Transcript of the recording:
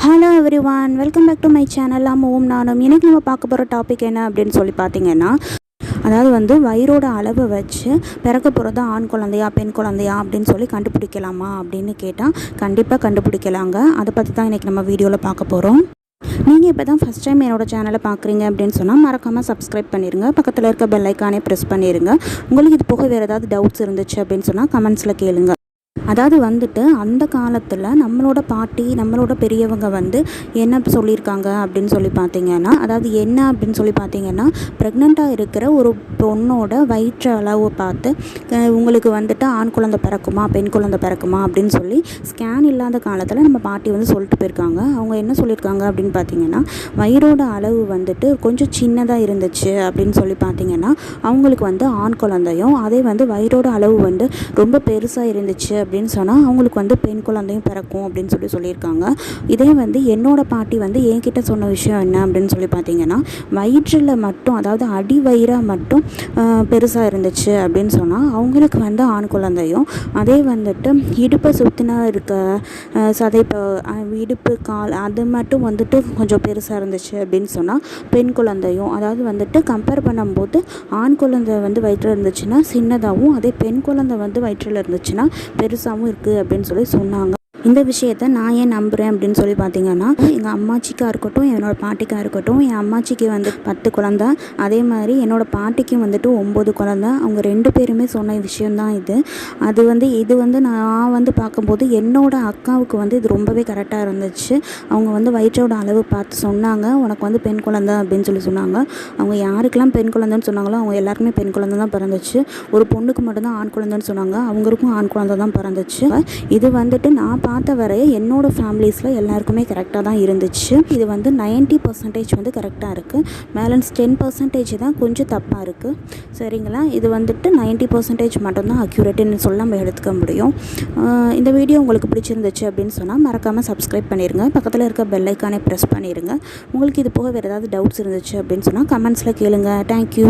Hello everyone, welcome back to my channel. ஓம் நானும். இன்றைக்கி நம்ம பார்க்க போகிற டாபிக் என்ன அப்படின்னு சொல்லி பார்த்தீங்கன்னா, அதாவது வயிறோட அளவை வச்சு பிறக்க போகிறது ஆண் குழந்தையா பெண் குழந்தையா அப்படின்னு சொல்லி கண்டுபிடிக்கலாமா அப்படின்னு கேட்டால் கண்டிப்பாக கண்டுபிடிக்கலாங்க. அதை பற்றி தான் இன்றைக்கி நம்ம வீடியோவில் பார்க்க போகிறோம். நீங்கள் இப்போ தான் ஃபஸ்ட் டைம் என்னோடய சேனலை பார்க்குறீங்க அப்படின்னு சொன்னால் மறக்காமல் சப்ஸ்கிரைப் பண்ணிடுங்க. பக்கத்தில் இருக்க பெல் ஐக்கானே ப்ரெஸ் பண்ணிடுங்க. உங்களுக்கு இது போக வேறு ஏதாவது டவுட்ஸ் இருந்துச்சு அப்படின்னு சொன்னால் கமெண்ட்ஸில் கேளுங்க. அதாவது அந்த காலத்தில் நம்மளோட பாட்டி நம்மளோட பெரியவங்க என்ன சொல்லியிருக்காங்க அப்படின்னு சொல்லி பார்த்தீங்கன்னா, அதாவது என்ன அப்படின்னு சொல்லி பார்த்தீங்கன்னா, ப்ரெக்னெண்ட்டாக இருக்கிற ஒரு பொண்ணோட வயிற்று அளவு பார்த்து உங்களுக்கு ஆண் குழந்தை பிறக்குமா பெண் குழந்தை பிறக்குமா அப்படின்னு சொல்லி ஸ்கேன் இல்லாத காலத்தில் நம்ம பாட்டி சொல்லிட்டு போயிருக்காங்க. அவங்க என்ன சொல்லியிருக்காங்க அப்படின்னு பார்த்தீங்கன்னா, வயிறோட அளவு கொஞ்சம் சின்னதாக இருந்துச்சு அப்படின்னு சொல்லி பார்த்தீங்கன்னா அவங்களுக்கு ஆண் குழந்தையும், அதே வயிறோட அளவு ரொம்ப பெருசாக இருந்துச்சு அப்படின்னு சொன்னால் அவங்களுக்கு பெண் குழந்தையும் பிறக்கும் அப்படின்னு சொல்லியிருக்காங்க. இதே என்னோடய பாட்டி என்கிட்ட சொன்ன விஷயம் என்ன அப்படின்னு சொல்லி பார்த்தீங்கன்னா, வயிற்றில் மட்டும் அதாவது அடி வயிறாக மட்டும் பெருசாக இருந்துச்சு அப்படின்னு சொன்னால் அவங்களுக்கு ஆண் குழந்தையும், அதே இடுப்பை சுற்றினா இருக்க சதைப்ப இடுப்பு கால் அது மட்டும் கொஞ்சம் பெருசாக இருந்துச்சு அப்படின்னு சொன்னால் பெண் குழந்தையும், அதாவது கம்பேர் பண்ணும்போது ஆண் குழந்தை வயிற்றில் இருந்துச்சுன்னா சின்னதாகவும், அதே பெண் குழந்தை வயிற்றில் இருந்துச்சுன்னா பெருசாகவும் இருக்குது அப்படின்னு சொன்னாங்க. இந்த விஷயத்தை நான் ஏன் நம்புகிறேன் அப்படின்னு சொல்லி பார்த்தீங்கன்னா, எங்கள் அம்மாச்சிக்காக இருக்கட்டும் என்னோடய பாட்டிக்காக இருக்கட்டும், என் அம்மாச்சிக்கு 10 குழந்தை, அதே மாதிரி என்னோடய பாட்டிக்கும் 9 குழந்தை. அவங்க 2 பேருமே சொன்ன விஷயந்தான் இது. அது இது நான் பார்க்கும்போது என்னோடய அக்காவுக்கு இது ரொம்பவே கரெக்டாக இருந்துச்சு. அவங்க வயிற்றோட அளவு பார்த்து சொன்னாங்க, உனக்கு பெண் குழந்தை அப்படின்னு சொன்னாங்க. அவங்க யாருக்கெல்லாம் பெண் குழந்தைன்னு சொன்னாங்களோ அவங்க எல்லாருக்குமே பெண் குழந்தை தான் பிறந்துச்சு. ஒரு பொண்ணுக்கு மட்டும்தான் ஆண் குழந்தைன்னு சொன்னாங்க, அவங்களுக்கும் ஆண் குழந்தை தான் பிறந்துச்சு. இது நான் பார்த்த வரைய என்னோடய ஃபேமிலிஸில் எல்லாருக்குமே கரெக்டாக தான் இருந்துச்சு. இது 90% கரெக்டாக இருக்குது. பேலன்ஸ் 10% தான் கொஞ்சம் தப்பாக இருக்குது. சரிங்களா? இது 90% மட்டும்தான் அக்யூரேட்டுன்னு சொல்ல நம்ம எடுத்துக்க முடியும். இந்த வீடியோ உங்களுக்கு பிடிச்சிருந்துச்சு அப்படின்னு சொன்னால் மறக்காமல் சப்ஸ்கிரைப் பண்ணிடுங்க. பக்கத்தில் இருக்க பெல் ஐக்கானே ப்ரெஸ் பண்ணிடுங்க. உங்களுக்கு இது போக வேறு ஏதாவது டவுட்ஸ் இருந்துச்சு அப்படின்னு சொன்னால் கமெண்ட்ஸில் கேளுங்க. தேங்க்யூ.